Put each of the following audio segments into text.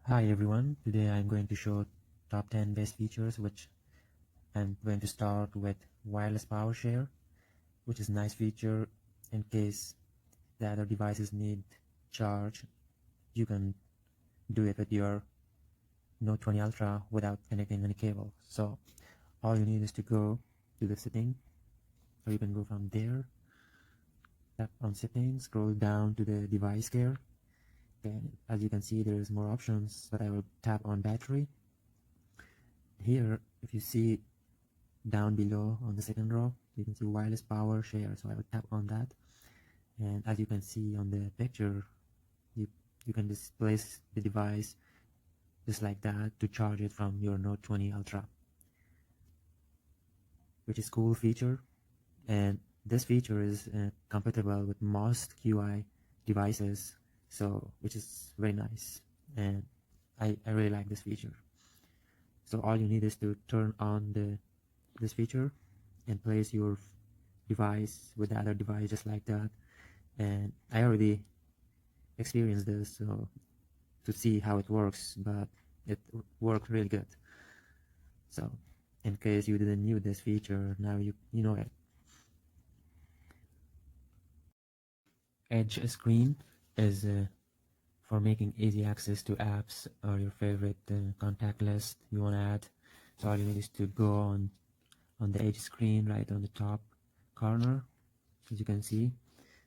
Hi everyone, today I'm going to show top 10 best features, which I'm going to start with wireless power share, which is a nice feature in case the other devices need charge. You can do it with your Note 20 Ultra without connecting any cable. So all you need is to go to the setting, or you can go from there, tap on settings, scroll down to the device care, and as you can see there's more options, but I will tap on battery. Here, if you see down below on the second row, you can see wireless power share, so I will tap on that, and as you can see on the picture, you can just place the device just like that to charge it from your Note 20 Ultra, which is cool feature. And this feature is compatible with most QI devices, so which is very nice, and I really like this feature. So all you need is to turn on this feature and place your device with the other device just like that. And I already experienced this, so to see how it works, but it worked really good. So in case you didn't knew this feature, now you know it. Edge screen is for making easy access to apps or your favorite contact list you want to add. So all you need is to go on the edge screen right on the top corner, as you can see.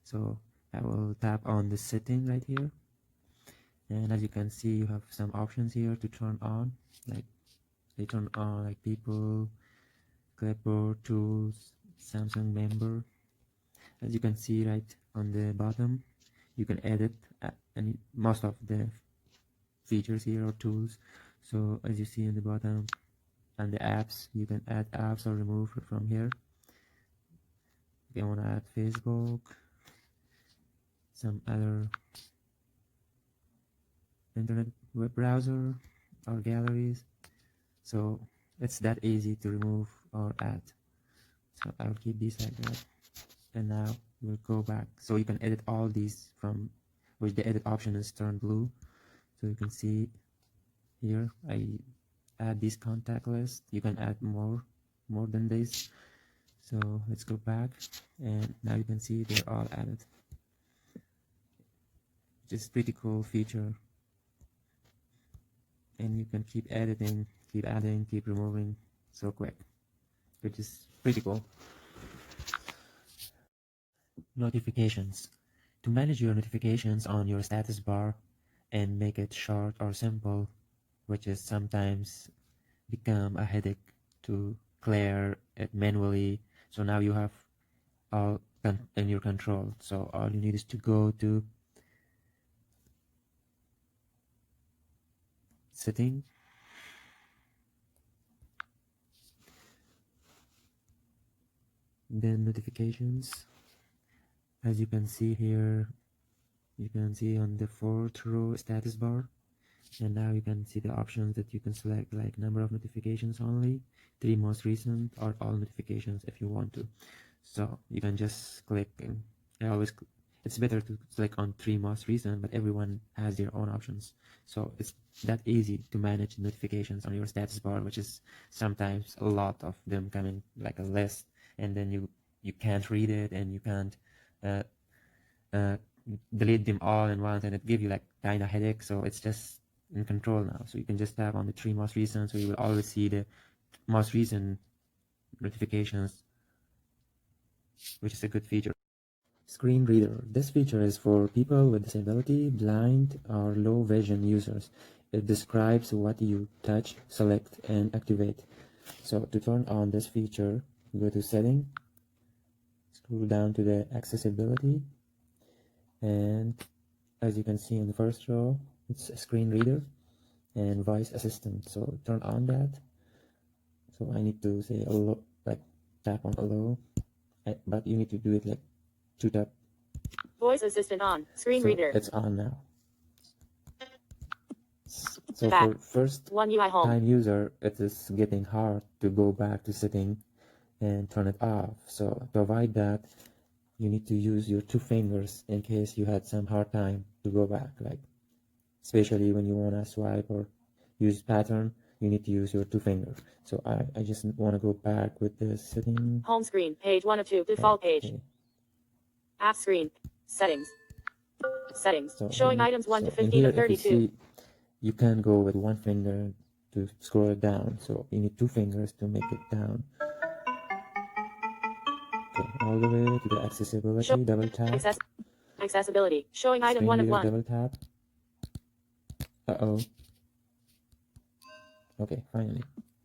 So I will tap on the setting right here, and as you can see you have some options here to turn on, like they turn on like people, clipboard, tools, Samsung member. As you can see right on the bottom, you can edit any most of the features here or tools. So as you see on the bottom, and the apps, you can add apps or remove from here. If you want to add Facebook, some other internet web browser or galleries, so it's that easy to remove or add. So I'll keep these like that, and now we'll go back, so you can edit all these from which the edit option is turned blue. So you can see here I add this contact list. You can add more than this. So let's go back, and now you can see they're all added, which is pretty cool feature. And you can keep editing, keep adding, keep removing so quick, which is pretty cool. Notifications. To manage your notifications on your status bar and make it short or simple, which is sometimes become a headache to clear it manually, so now you have all in your control. So all you need is to go to setting, then notifications. As you can see here, you can see on the fourth row status bar, and now you can see the options that you can select, like number of notifications only, 3 most recent, or all notifications if you want to. So you can just click, and it's better to click on 3 most recent, but everyone has their own options. So it's that easy to manage notifications on your status bar, which is sometimes a lot of them coming like a list, and then you can't read it, and you can't uh, uh, delete them all in once, and it give you like kind of headache. So it's just in control now, so you can just tap on the 3 most recent, so you will always see the most recent notifications, which is a good feature. Screen reader. This feature is for people with disability, blind, or low vision users. It describes what you touch, select, and activate. So to turn on this feature, go to setting, scroll down to the accessibility, and as you can see in the first row, it's a screen reader and voice assistant. So turn on that. So I need to say allow, like tap on allow, but you need to do it like 2 tap. Voice assistant on. Screen So reader. it's on now. So for first One UI home. time user, it is getting hard to go back to setting and turn it off. So to avoid that, you need to use your 2 fingers in case you had some hard time to go back. Like, especially when you want to swipe or use pattern, you need to use your 2 fingers. So I just want to go back with the setting. Home screen. Page 1 of 2. Default page. Okay. App screen. Settings. Settings. So Showing items 1 to in 15 here, of if you 32. see, you can go with 1 finger to scroll it down. So you need 2 fingers to make it down. Okay, all the way to the accessibility, double tap. Accessibility. Showing item Screen 1 of reader, 1. double tap. Uh-oh. Okay, finally.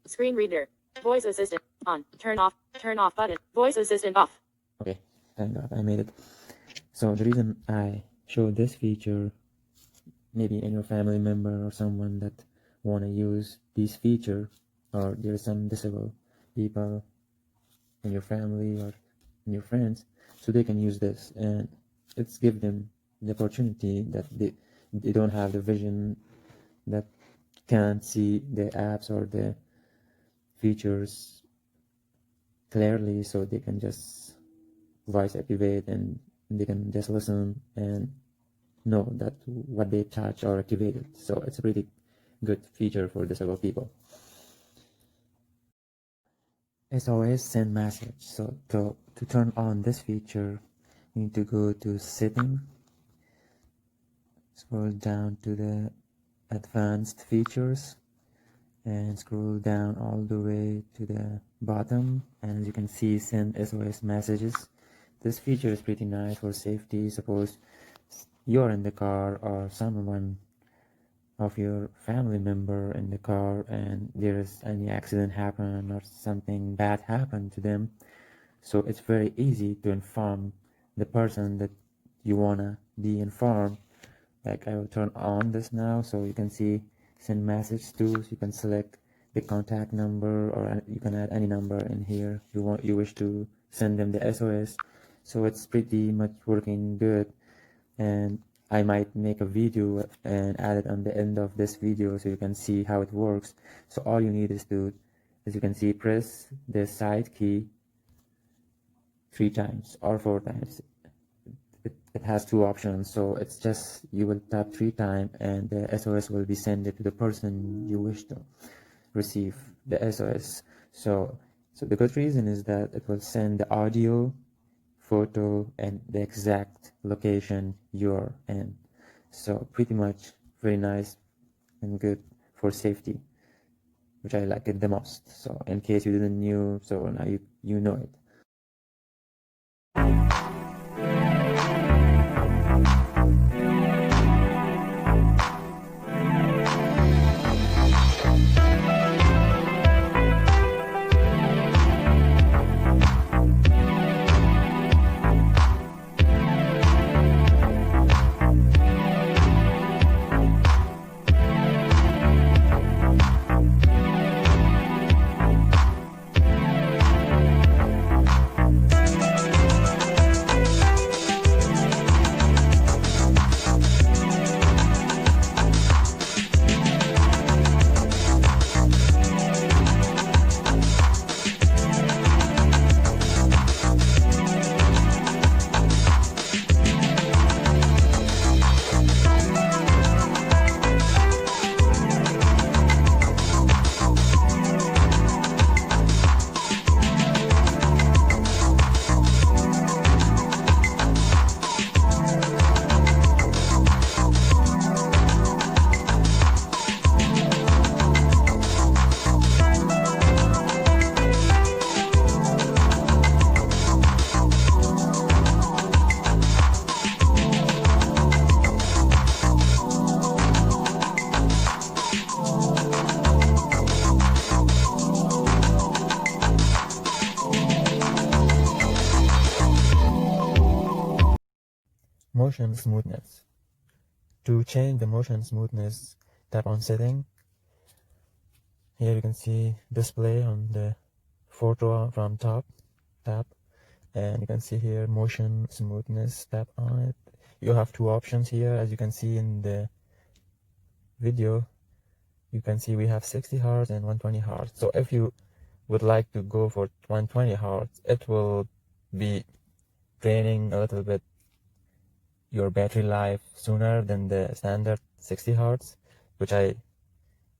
Screen reader. Voice assistant. On. Turn off. Turn off button. Voice assistant off. Okay, thank God I made it. So the reason I showed this feature, maybe in your family member or someone that want to use this feature, or there's some disabled people in your family or in your friends, so they can use this, and it's give them the opportunity that they don't have the vision, that can't see the apps or the features clearly, so they can just voice activate and they can just listen and know that what they touch or activated. So it's a pretty good feature for disabled people. SOS send message. So to turn on this feature, you need to go to setting, scroll down to the advanced features, and scroll down all the way to the bottom, and as you can see, send SOS messages. This feature is pretty nice for safety. Suppose you're in the car or someone of your family member in the car and there's any accident happen or something bad happen to them, so it's very easy to inform the person that you wanna be informed. Like, I will turn on this now, so you can see send message to, so you can select the contact number, or you can add any number in here you wish to send them the SOS. So it's pretty much working good, and I might make a video and add it on the end of this video so you can see how it works. So all you need is to, as you can see, press the side key 3 times or 4 times. It has 2 options, so it's just you will tap 3 times and the SOS will be sent to the person you wish to receive the SOS. So the good reason is that it will send the audio, photo, and the exact location you're in. So pretty much very nice and good for safety, which I like it the most. So in case you didn't know, so now you know it. Motion smoothness. To change the motion smoothness, tap on setting. Here you can see display on the photo from top, tap, and you can see here motion smoothness, tap on it. You have 2 options here, as you can see in the video. You can see we have 60 Hz and 120 Hz. So if you would like to go for 120 Hz, it will be draining a little bit your battery life sooner than the standard 60 Hz, which I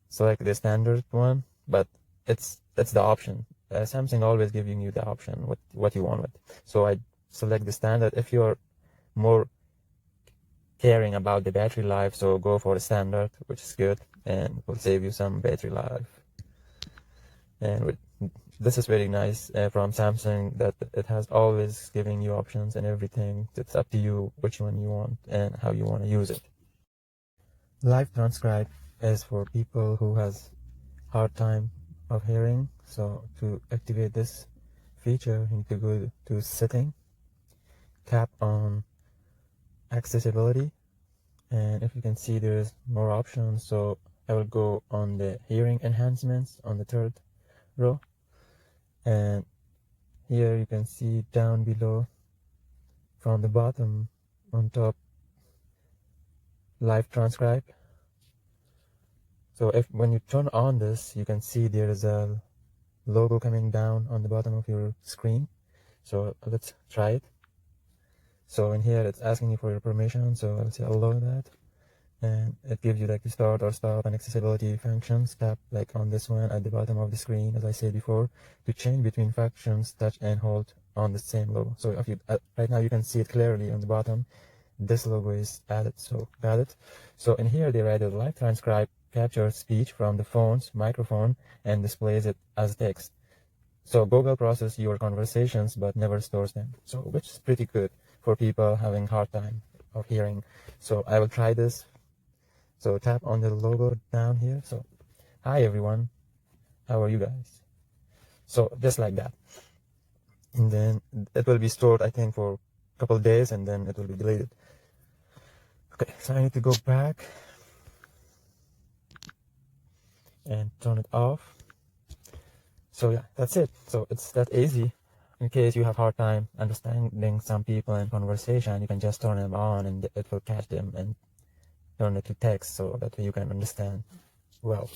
select the standard one, but it's the option. Samsung always giving you the option what you want with. So I select the standard. If you're more caring about the battery life, so go for the standard, which is good and will save you some battery life. And this is very nice from Samsung, that it has always giving you options and everything. It's up to you which one you want and how you want to use it. Live transcribe is for people who has hard time of hearing. So to activate this feature, you need to go to setting, tap on accessibility, and if you can see there's more options. So I will go on the hearing enhancements on the third row, and here you can see down below from the bottom on top, live transcribe. So when you turn on this, you can see there is a logo coming down on the bottom of your screen. So let's try it. So in here it's asking you for your permission, so I'll say allow that, and it gives you like the start or stop and accessibility functions. Tap like on this one at the bottom of the screen, as I said before, to change between functions. Touch and hold on the same logo. So if you right now you can see it clearly on the bottom, this logo is added. So got it. So in here they write a live transcribe captures speech from the phone's microphone and displays it as text. So Google processes your conversations but never stores them. So which is pretty good for people having hard time of hearing. So I will try this. So tap on the logo down here. So hi everyone, how are you guys? So just like that. And then it will be stored, I think, for a couple of days, and then it will be deleted. Okay, so I need to go back and turn it off. So yeah, that's it. So it's that easy. In case you have hard time understanding some people in conversation, you can just turn them on and it will catch them and turn it to text, so that way you can understand well,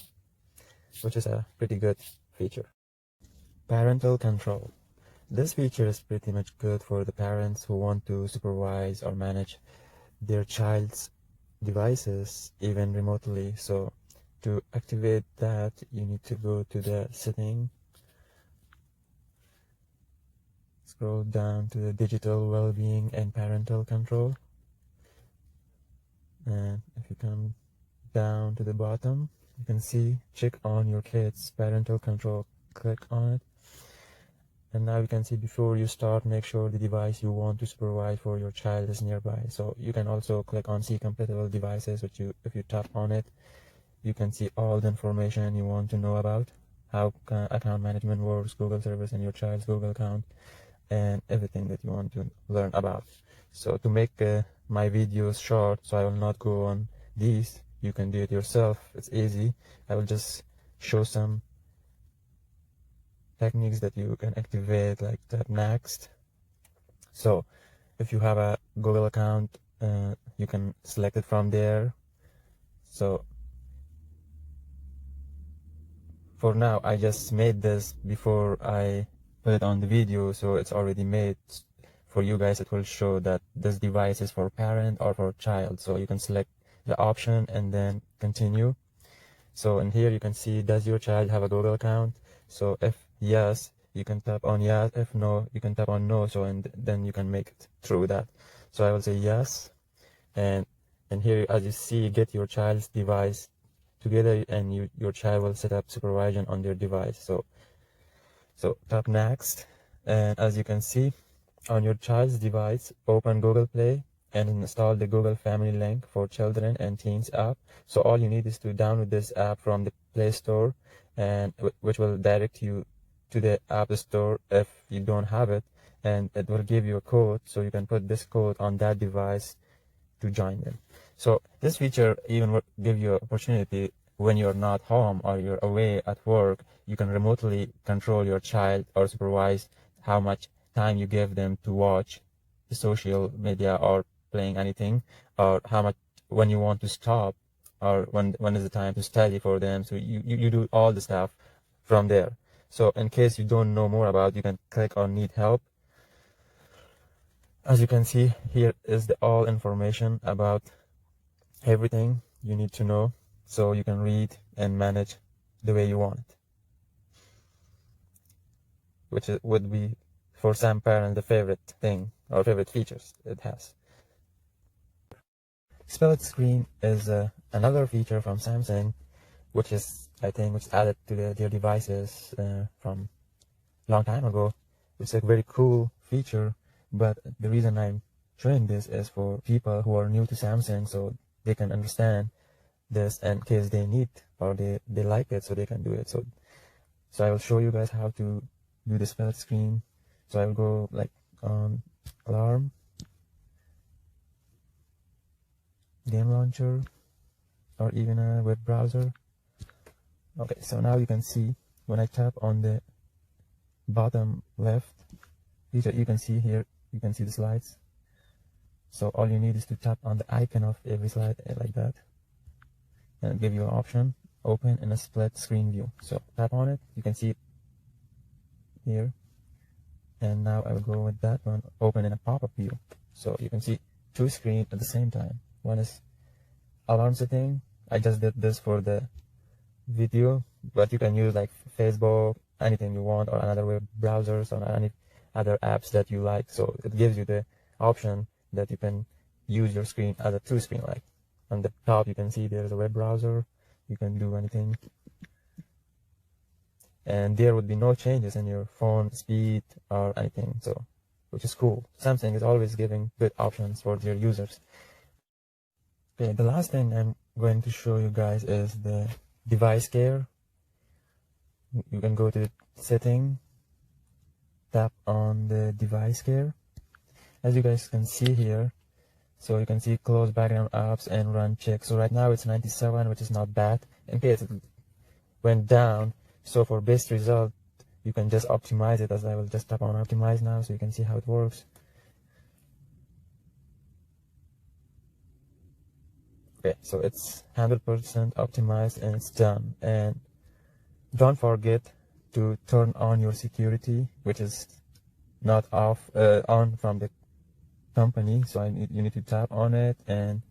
which is a pretty good feature. Parental control. This feature is pretty much good for the parents who want to supervise or manage their child's devices even remotely. So to activate that, you need to go to the setting, scroll down to the digital well-being and parental control, and if you come down to the bottom, you can see check on your kids parental control. Click on it, and now you can see before you start, make sure the device you want to supervise for your child is nearby. So you can also click on see compatible devices, which if you tap on it, you can see all the information you want to know about how account management works, Google service, and your child's Google account, and everything that you want to learn about. So to make my videos short, so I will not go on these, you can do it yourself. It's easy. I will just show some techniques that you can activate, like tap next. So if you have a Google account, you can select it from there. So for now, I just made this before I put it on the video, so it's already made. For you guys, it will show that this device is for parent or for child. So you can select the option and then continue. So in here you can see, does your child have a Google account? So if yes, you can tap on yes. If no, you can tap on no. So and then you can make it through that. So I will say yes, and here, as you see, get your child's device together, and your child will set up supervision on their device. So tap next, and as you can see, on your child's device, open Google Play and install the Google Family Link for Children and Teens app. So all you need is to download this app from the Play Store, and which will direct you to the App Store if you don't have it, and it will give you a code, so you can put this code on that device to join them. So this feature even will give you an opportunity when you're not home or you're away at work, you can remotely control your child or supervise how much time you give them to watch the social media or playing anything, or how much when you want to stop, or when is the time to study for them. So you do all the stuff from there. So in case you don't know more about, you can click on need help. As you can see, here is the all information about everything. you need to know so you can read and manage the way you want it, which would be for some parents the favorite thing or favorite features it has. Split screen is another feature from Samsung, which is added to their devices from long time ago. It's a very cool feature, but the reason I'm showing this is for people who are new to Samsung, so they can understand this in case they need or they like it, so they can do it. So I will show you guys how to do the split screen. So I will go like on Alarm, game launcher, or even a web browser. Okay, so now you can see when I tap on the bottom left, you can see here, you can see the slides. So all you need is to tap on the icon of every slide like that, and it'll give you an option, open in a split screen view. So tap on it, you can see it here. And now I will go with that one, open in a pop-up view. So you can see two screens at the same time. One is alarm setting. I just did this for the video, but you can use like Facebook, anything you want, or another web browsers, or any other apps that you like. So it gives you the option that you can use your screen as a two screen. Like on the top you can see there's a web browser, you can do anything, and there would be no changes in your phone speed or anything, so which is cool. Samsung is always giving good options for their users. Okay, the last thing I'm going to show you guys is the device care. You can go to setting, tap on the device care. As you guys can see here, so you can see close background apps and run checks. So right now it's 97, which is not bad. In case it went down, so for best result, you can just optimize it, as I will just tap on optimize now so you can see how it works. Okay, so it's 100% optimized and it's done. And don't forget to turn on your security, which is not on from the company. So you need to tap on it and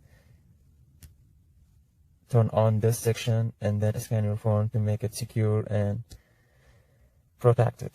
turn on this section, and then scan your phone to make it secure and protected.